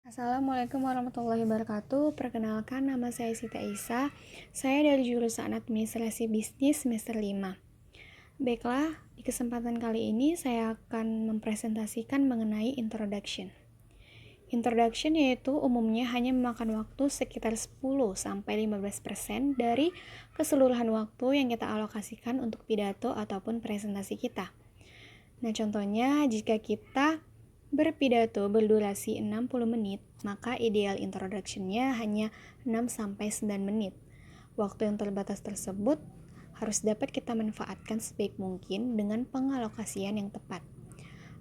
Assalamualaikum warahmatullahi wabarakatuh. Perkenalkan, nama saya Sita Isa. Saya dari jurusan Administrasi Bisnis semester 5. Baiklah, di kesempatan kali ini saya akan mempresentasikan mengenai introduction. Introduction yaitu umumnya hanya memakan waktu sekitar 10-15% dari keseluruhan waktu yang kita alokasikan untuk pidato ataupun presentasi kita. Nah, contohnya jika kita berpidato berdurasi 60 menit, maka ideal introduction-nya hanya 6-9 menit. Waktu yang terbatas tersebut harus dapat kita manfaatkan sebaik mungkin dengan pengalokasian yang tepat.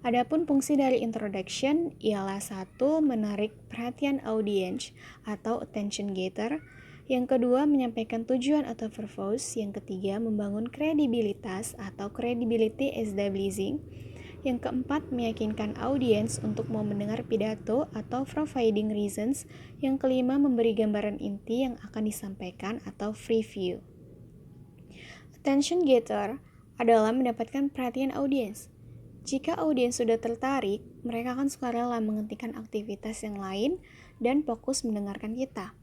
Adapun fungsi dari introduction ialah satu, menarik perhatian audiens atau attention getter. Yang kedua, menyampaikan tujuan atau purpose. Yang ketiga, membangun kredibilitas atau credibility establishing. Yang keempat, meyakinkan audiens untuk mau mendengar pidato atau providing reasons. Yang kelima, memberi gambaran inti yang akan disampaikan atau preview. Attention getter adalah mendapatkan perhatian audiens. Jika audiens sudah tertarik, mereka akan suka rela menghentikan aktivitas yang lain dan fokus mendengarkan kita.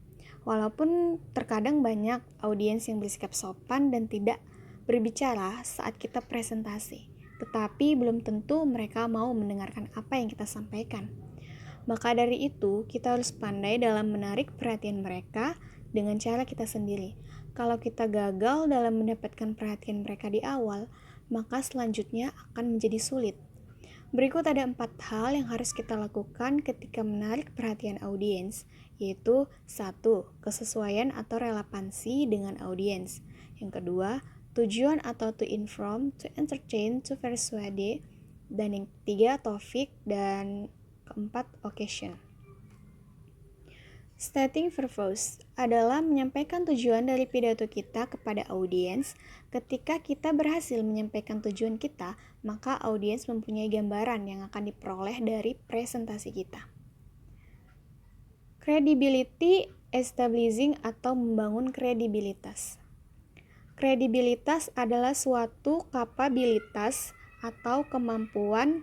Walaupun terkadang banyak audiens yang bersikap sopan dan tidak berbicara saat kita presentasi, tetapi belum tentu mereka mau mendengarkan apa yang kita sampaikan. Maka dari itu, kita harus pandai dalam menarik perhatian mereka dengan cara kita sendiri. Kalau kita gagal dalam mendapatkan perhatian mereka di awal, maka selanjutnya akan menjadi sulit. Berikut ada 4 hal yang harus kita lakukan ketika menarik perhatian audiens, yaitu 1. Kesesuaian atau relevansi dengan audiens. Yang kedua, tujuan atau to inform, to entertain, to persuade. Dan yang ketiga, topik. Dan keempat, occasion. Stating purpose adalah menyampaikan tujuan dari pidato kita kepada audiens. Ketika kita berhasil menyampaikan tujuan kita, maka audiens mempunyai gambaran yang akan diperoleh dari presentasi kita. Credibility establishing atau membangun kredibilitas. Kredibilitas adalah suatu kapabilitas atau kemampuan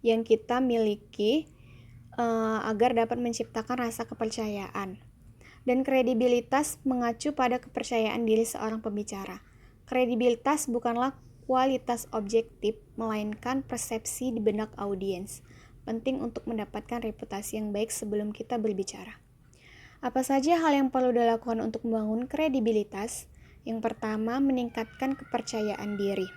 yang kita miliki agar dapat menciptakan rasa kepercayaan. Dan kredibilitas mengacu pada kepercayaan diri seorang pembicara. Kredibilitas bukanlah kualitas objektif, melainkan persepsi di benak audiens. Penting untuk mendapatkan reputasi yang baik sebelum kita berbicara. Apa saja hal yang perlu dilakukan untuk membangun kredibilitas? Yang pertama, meningkatkan kepercayaan diri.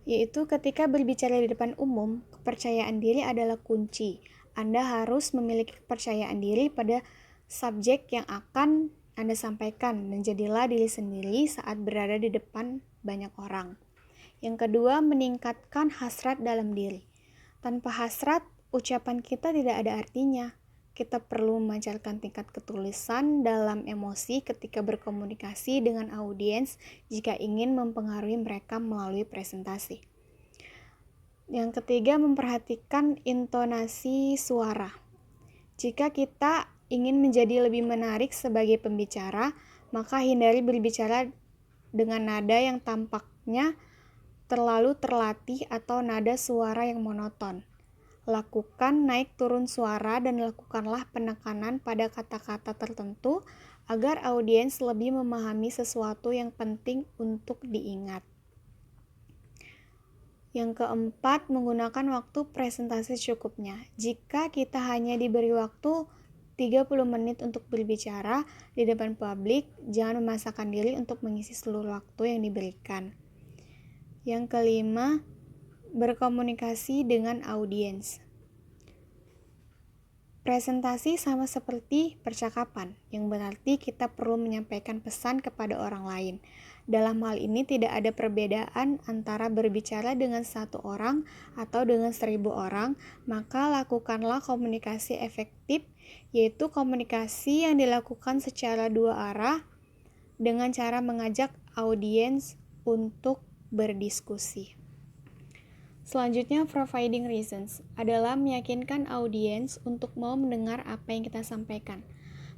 Yaitu ketika berbicara di depan umum, kepercayaan diri adalah kunci. Anda harus memiliki kepercayaan diri pada subjek yang akan Anda sampaikan dan jadilah diri sendiri saat berada di depan banyak orang. Yang kedua, meningkatkan hasrat dalam diri. Tanpa hasrat, ucapan kita tidak ada artinya. Kita perlu memancarkan tingkat ketulisan dalam emosi ketika berkomunikasi dengan audiens jika ingin mempengaruhi mereka melalui presentasi. Yang ketiga, memperhatikan intonasi suara. Jika kita ingin menjadi lebih menarik sebagai pembicara, maka hindari berbicara dengan nada yang tampaknya terlalu terlatih atau nada suara yang monoton. Lakukan naik turun suara dan lakukanlah penekanan pada kata-kata tertentu agar audiens lebih memahami sesuatu yang penting untuk diingat. Yang keempat, menggunakan waktu presentasi secukupnya. Jika kita hanya diberi waktu 30 menit untuk berbicara di depan publik, jangan memaksakan diri untuk mengisi seluruh waktu yang diberikan. Yang kelima, berkomunikasi dengan audiens. Presentasi sama seperti percakapan, yang berarti kita perlu menyampaikan pesan kepada orang lain. Dalam hal ini tidak ada perbedaan antara berbicara dengan 1 orang atau dengan 1.000 orang, maka lakukanlah komunikasi efektif, yaitu komunikasi yang dilakukan secara 2 arah dengan cara mengajak audiens untuk berdiskusi. Selanjutnya, providing reasons adalah meyakinkan audiens untuk mau mendengar apa yang kita sampaikan.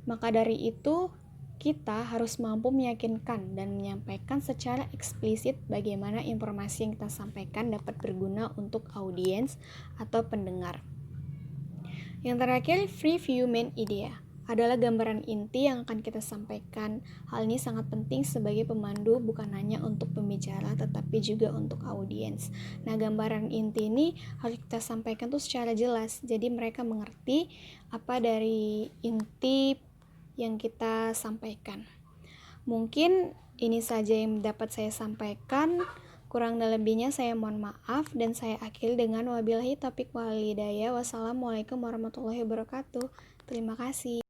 Maka dari itu, kita harus mampu meyakinkan dan menyampaikan secara eksplisit bagaimana informasi yang kita sampaikan dapat berguna untuk audiens atau pendengar. Yang terakhir, preview main idea adalah gambaran inti yang akan kita sampaikan. Hal ini sangat penting sebagai pemandu, bukan hanya untuk pembicara tetapi juga untuk audiens. Nah, gambaran inti ini harus kita sampaikan tuh secara jelas, jadi mereka mengerti apa dari inti yang kita sampaikan. Mungkin ini saja yang dapat saya sampaikan. Kurang dan lebihnya saya mohon maaf, dan saya akhiri dengan wabillahi taufiq wal hidayah. Wassalamualaikum warahmatullahi wabarakatuh. Terima kasih.